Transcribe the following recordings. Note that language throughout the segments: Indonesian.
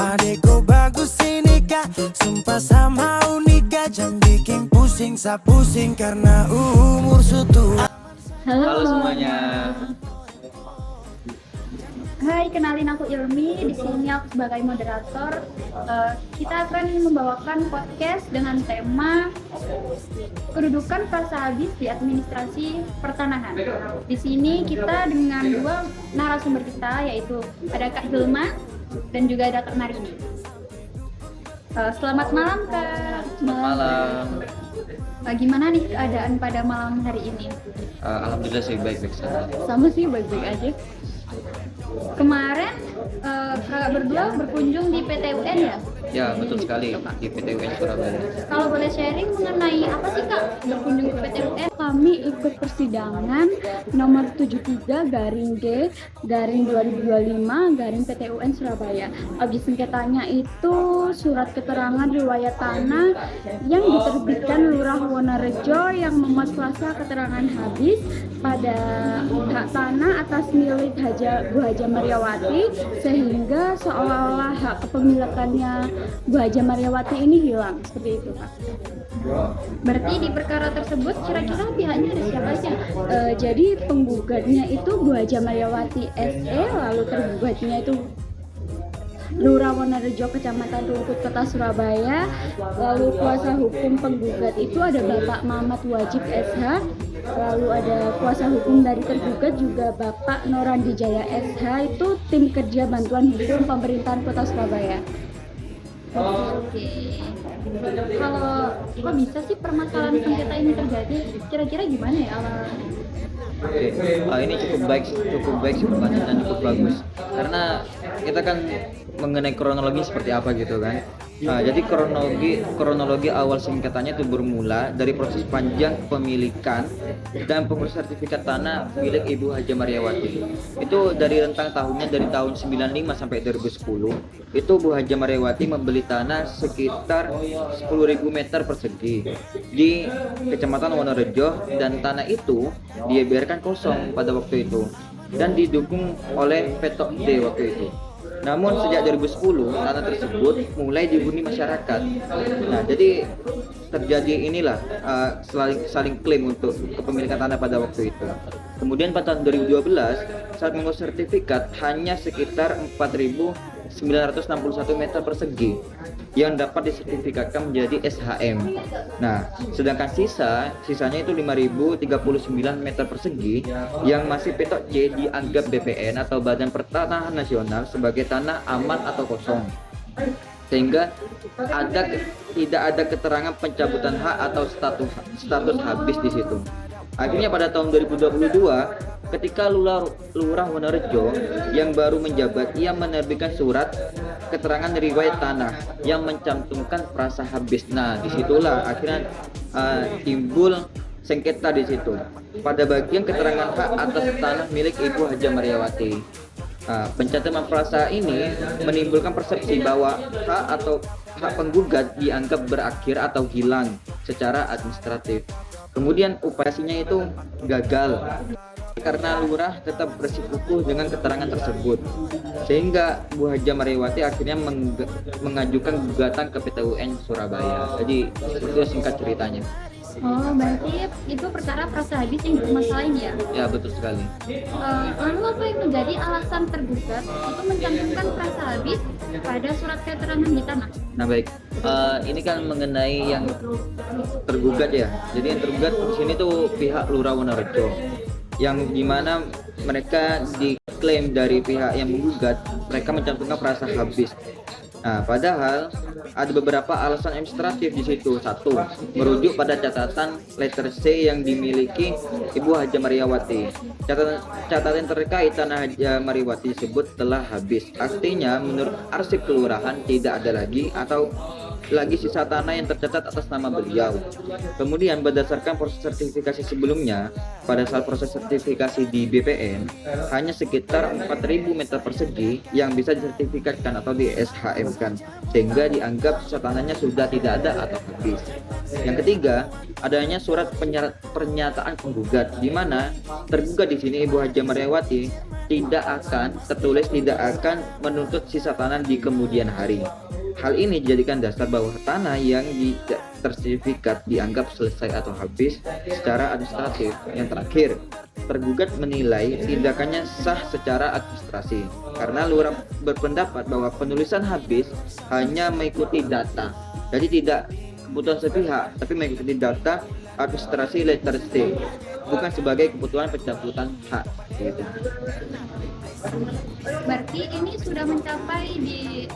Adekku bagus ini kak, sumpah sama unika. Jangan bikin pusing, pusing karena umur sutu. Halo semuanya. Hai, kenalin aku Ilmi. Di sini aku sebagai moderator. Kita akan membawakan podcast dengan tema kedudukan frasa habis di administrasi pertanahan. Di sini kita dengan dua narasumber kita, yaitu ada Kak Hilma dan juga ada Kak Marini. Selamat malam Kak. Selamat malam. Gimana nih keadaan pada malam hari ini? Alhamdulillah sih baik-baik saja. Sama sih, baik-baik aja. Kemarin kakak berdua berkunjung di PTUN ya? Ya betul sekali, di PTUN Surabaya. Kalau boleh sharing mengenai apa sih kak berkunjung ke PTUN? Kami ikut persidangan nomor 73/G/2025 PTUN Surabaya. Objek sengketanya itu surat keterangan riwayat tanah yang diterbitkan Lurah Wonorejo yang memuat frasa keterangan habis pada hak tanah atas milik Bu Haja Maryawati, sehingga seolah-olah hak kepemilikannya Bu Haja Maryawati ini hilang, seperti itu Pak. Berarti di perkara tersebut kira-kira pihaknya ada siapa aja? Jadi penggugatnya itu Bu Haja Maryawati SE, lalu tergugatnya itu Lurah Wonorejo Kecamatan Rungkut Kota Surabaya, lalu kuasa hukum penggugat itu ada Bapak Mamat Wajib SH, lalu ada kuasa hukum dari tergugat juga Bapak Norandi Jaya SH, itu tim kerja bantuan hukum pemerintahan Kota Surabaya. Oke. Kalau kok bisa sih permasalahan sengketa ini terjadi? Kira-kira gimana ya awal? Oke, ini cukup baik sih pembahasan dan cukup bagus. Karena kita kan mengenai kronologi seperti apa gitu kan. Jadi kronologi awal sengketanya itu bermula dari proses panjang kepemilikan dan pengurus sertifikat tanah milik Ibu Haja Maryawati. Itu dari rentang tahunnya dari tahun 95 sampai 2010. Itu Bu Haja Maryawati membeli tanah sekitar 10.000 meter persegi di Kecamatan Wonorejo, dan tanah itu dia biarkan kosong pada waktu itu dan didukung oleh Petok D waktu itu. Namun sejak 2010 tanah tersebut mulai dihuni masyarakat. Nah, jadi terjadi inilah saling klaim untuk kepemilikan tanah pada waktu itu. Kemudian pada tahun 2012 saat mengurus sertifikat hanya sekitar 4.961 meter persegi yang dapat disertifikatkan menjadi SHM. Nah, sedangkan sisanya itu 5.039 meter persegi yang masih petok C dianggap BPN atau Badan Pertanahan Nasional sebagai tanah aman atau kosong, sehingga tidak ada keterangan pencabutan hak atau status habis di situ. Akhirnya pada tahun 2022 ketika Lurah Wonorejo yang baru menjabat, ia menerbitkan surat keterangan riwayat tanah yang mencantumkan frasa habis. Nah, disitulah akhirnya timbul sengketa di situ pada bagian keterangan hak atas tanah milik Ibu Haja Maryawati. Pencantuman frasa ini menimbulkan persepsi bahwa hak penggugat dianggap berakhir atau hilang secara administratif. Kemudian upayanya itu gagal karena lurah tetap bersikukuh dengan keterangan tersebut, sehingga Bu Haja Maryawati akhirnya mengajukan gugatan ke PTUN Surabaya. Jadi itu singkat ceritanya. Oh, berarti itu perkara frasa habis yang dipermasalahin ya? Ya, betul sekali. Lalu apa yang menjadi alasan tergugat untuk mencantumkan frasa habis pada surat keterangan di tanah? Nah baik, ini kan mengenai yang tergugat ya. Jadi yang tergugat di sini tuh pihak Lurah Wonorejo, yang dimana mereka diklaim dari pihak yang menggugat mereka mencantumkan frasa habis. Nah, padahal ada beberapa alasan administratif di situ. Satu, merujuk pada catatan letter C yang dimiliki Ibu Haja Maryawati. Catatan terkait tanah Haja Maryawati tersebut telah habis. Artinya menurut arsip kelurahan tidak ada lagi sisa tanah yang tercatat atas nama beliau. Kemudian berdasarkan proses sertifikasi sebelumnya, pada saat proses sertifikasi di BPN hanya sekitar 4.000 meter persegi yang bisa disertifikatkan atau di SHM kan, sehingga dianggap sisa tanahnya sudah tidak ada atau habis. Yang ketiga, adanya surat pernyataan penggugat, di mana tergugat di sini Ibu Haja Maryawati tertulis tidak akan menuntut sisa tanah di kemudian hari. Hal ini dijadikan dasar bahwa tanah yang tidak tersertifikat dianggap selesai atau habis secara administratif. Yang terakhir, tergugat menilai tindakannya sah secara administrasi karena lurah berpendapat bahwa penulisan habis hanya mengikuti data, jadi tidak kebutuhan sepihak, tapi mengikuti data administrasi letter C, bukan sebagai kebutuhan pencabutan hak. Gitu. Berarti ini sudah mencapai di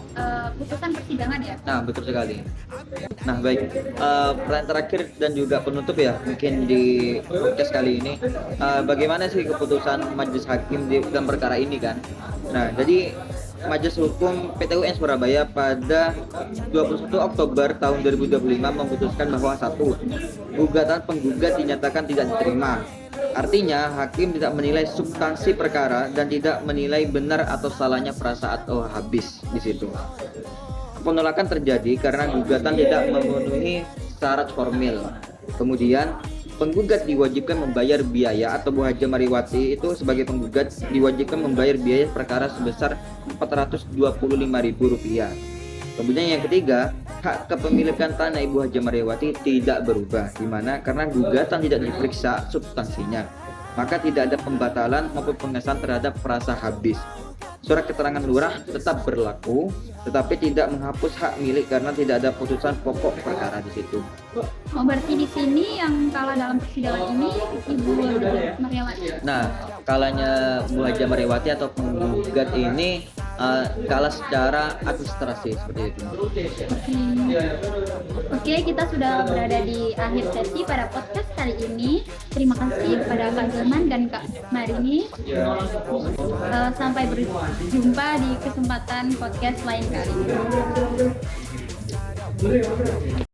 putusan persidangan ya? Nah, betul sekali. Nah, baik. Pertanyaan terakhir dan juga penutup ya, mungkin di podcast kali ini. Bagaimana sih keputusan majelis hakim dalam perkara ini kan? Nah, jadi Majelis Hukum PT UN Surabaya pada 21 Oktober tahun 2025 memutuskan bahwa satu, gugatan penggugat dinyatakan tidak diterima. Artinya, hakim tidak menilai substansi perkara dan tidak menilai benar atau salahnya perasa atau habis di situ. Penolakan terjadi karena gugatan tidak memenuhi syarat formil. Kemudian, penggugat diwajibkan membayar biaya atau Bu Haja Mariwati itu sebagai penggugat diwajibkan membayar biaya perkara sebesar Rp425.000. Kemudian yang ketiga, hak kepemilikan tanah Ibu Haja Mariwati tidak berubah, di mana karena gugatan tidak diperiksa substansinya, maka tidak ada pembatalan maupun pengesahan terhadap frasa habis. Surat keterangan lurah tetap berlaku, tetapi tidak menghapus hak milik karena tidak ada putusan pokok perkara di situ. Oh, berarti di sini yang kalah dalam persidangan ini Ibu Mariawati. Nah, kalahnya Bu Haja Mariwati atau penggugat ini kalah secara administrasi seperti itu. Oke, kita sudah berada di akhir sesi pada podcast kali ini. Terima kasih kepada Kak Zaman dan Kak Marini. Sampai berjumpa di kesempatan podcast lain kali.